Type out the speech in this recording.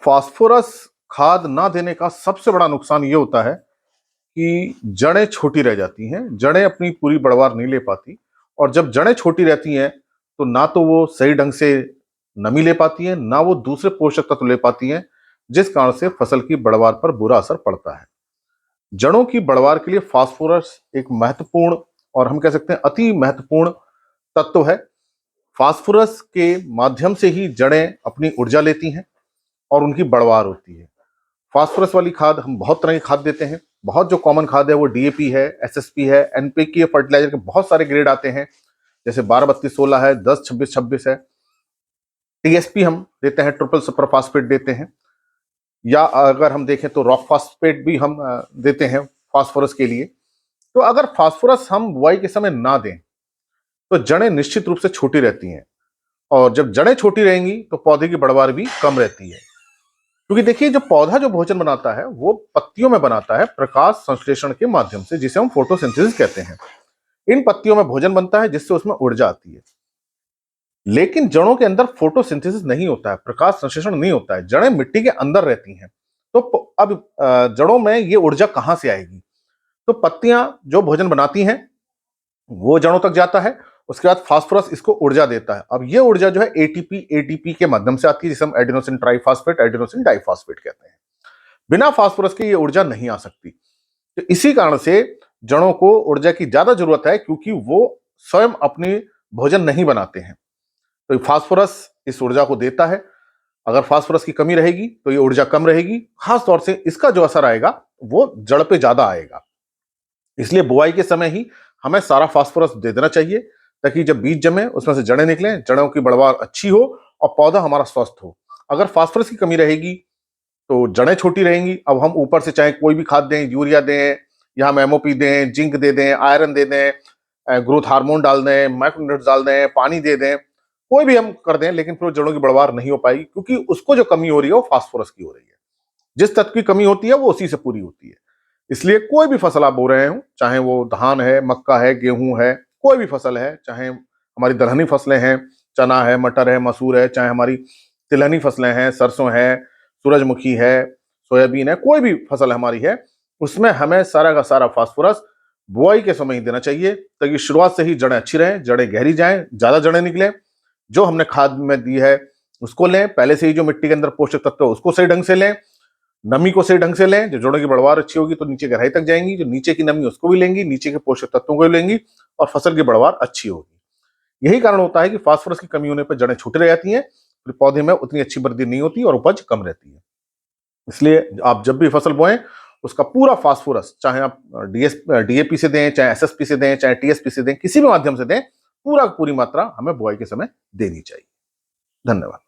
Phosphorus खाद ना देने का सबसे बड़ा नुकसान ये होता है कि जड़ें छोटी रह जाती हैं, जड़ें अपनी पूरी बढ़वार नहीं ले पाती। और जब जड़ें छोटी रहती हैं तो ना तो वो सही ढंग से नमी ले पाती हैं, ना वो दूसरे पोषक तत्व ले पाती हैं, जिस कारण से फसल की बढ़वार पर बुरा असर पड़ता है। जड़ों की बढ़वार के लिए फास्फोरस एक महत्वपूर्ण और हम कह सकते हैं अति महत्वपूर्ण तत्व है। फास्फोरस के माध्यम से ही जड़ें अपनी ऊर्जा लेती हैं और उनकी बढ़वार होती है। फास्फोरस वाली खाद हम बहुत तरह की खाद देते हैं। बहुत जो कॉमन खाद है वो डीएपी है, एसएसपी है, एनपीके फर्टिलाइजर के बहुत सारे ग्रेड आते हैं, जैसे 12-32-16 है, 10-26-26 है। टीएसपी हम देते हैं, ट्रिपल सुपर फास्फेट देते हैं, या अगर हम देखें तो रॉक फास्फेट भी हम देते हैं फास्फोरस के लिए। तो अगर फास्फोरस हम बुआई के समय ना दें तो जड़ें निश्चित रूप से छोटी रहती हैं, और जब जड़ें छोटी रहेंगी तो पौधे की बढ़वार भी कम रहती है। क्योंकि देखिए, जो पौधा जो भोजन बनाता है वो पत्तियों में बनाता है प्रकाश संश्लेषण के माध्यम से, जिसे हम फोटोसिंथेसिस कहते हैं। इन पत्तियों में भोजन बनता है जिससे उसमें ऊर्जा आती है। लेकिन जड़ों के अंदर फोटोसिंथेसिस नहीं होता है, प्रकाश संश्लेषण नहीं होता है, जड़ें मिट्टी के अंदर रहती हैं। तो अब जड़ों में ये ऊर्जा कहां से आएगी? तो पत्तियां जो भोजन बनाती हैं वो जड़ों तक जाता है, उसके बाद फास्फोरस इसको ऊर्जा देता है। अब ये ऊर्जा जो है एटीपी के माध्यम से आती है, जिसे हम एडिनोसिन ट्राइफॉस्फेट, एडिनोसिन डाइफॉस्फेट कहते हैं। बिना फास्फोरस के ये ऊर्जा नहीं आ सकती। तो इसी कारण से जड़ों को ऊर्जा की ज्यादा जरूरत है, क्योंकि वो स्वयं अपनी भोजन नहीं बनाते हैं। तो फास्फोरस इस ऊर्जा को देता है। अगर फास्फोरस की कमी रहेगी तो ये ऊर्जा कम रहेगी। खास तौर से इसका जो असर आएगा वो जड़ पे ज्यादा आएगा। इसलिए बुआई के समय ही हमें सारा फास्फोरस दे देना चाहिए, ताकि जब बीज जमे उसमें से जड़ें निकलें, जड़ों की बढ़वार अच्छी हो और पौधा हमारा स्वस्थ हो। अगर फास्फोरस की कमी रहेगी तो जड़ें छोटी रहेंगी। अब हम ऊपर से चाहे कोई भी खाद दें, यूरिया दें, या हम एमओपी दें, जिंक दे दें, आयरन दे दें, ग्रोथ हार्मोन डाल दें, माइक्रोन्यूट्रिएंट्स डाल दें, पानी दे दें, कोई भी हम कर दें, लेकिन फिर जड़ों की बढ़वार नहीं हो पाएगी, क्योंकि उसको जो कमी हो रही है वो फास्फोरस की हो रही है। जिस तत्व की कमी होती है वो उसी से पूरी होती है। इसलिए कोई भी फसल आप बो रहे हो, चाहे वो धान है, मक्का है, गेहूं है, कोई भी फसल है, चाहे हमारी दलहनी फसलें हैं, चना है, मटर है, मसूर है, चाहे हमारी तिलहनी फसलें हैं, सरसों है, सूरजमुखी है, सोयाबीन है, कोई भी फसल हमारी है, उसमें हमें सारा का सारा फास्फोरस बुआई के समय ही देना चाहिए, ताकि शुरुआत से ही जड़ें अच्छी रहें, जड़ें गहरी जाएं, ज्यादा जड़ें निकलें। जो हमने खाद में दी है उसको लें, पहले से ही जो मिट्टी के अंदर पोषक तत्व है उसको सही ढंग से लें, नमी को सही ढंग से लें। जो जड़ों की बढ़वार अच्छी होगी तो नीचे गहराई तक जाएंगी, जो नीचे की नमी उसको भी लेंगी, नीचे के पोषक तत्वों को भी लेंगी, और फसल की बढ़वार अच्छी होगी। यही कारण होता है कि फास्फोरस की कमी होने पर जड़ें छोटी रह जाती हैं, फिर पौधे में उतनी अच्छी वृद्धि नहीं होती और उपज कम रहती है। इसलिए आप जब भी फसल बोएं उसका पूरा फास्फोरस, चाहे आप डीएपी से दें, चाहे एसएसपी से दें, चाहे टीएसपी से दें, किसी भी माध्यम से दें, पूरी मात्रा हमें बुआई के समय देनी चाहिए। धन्यवाद।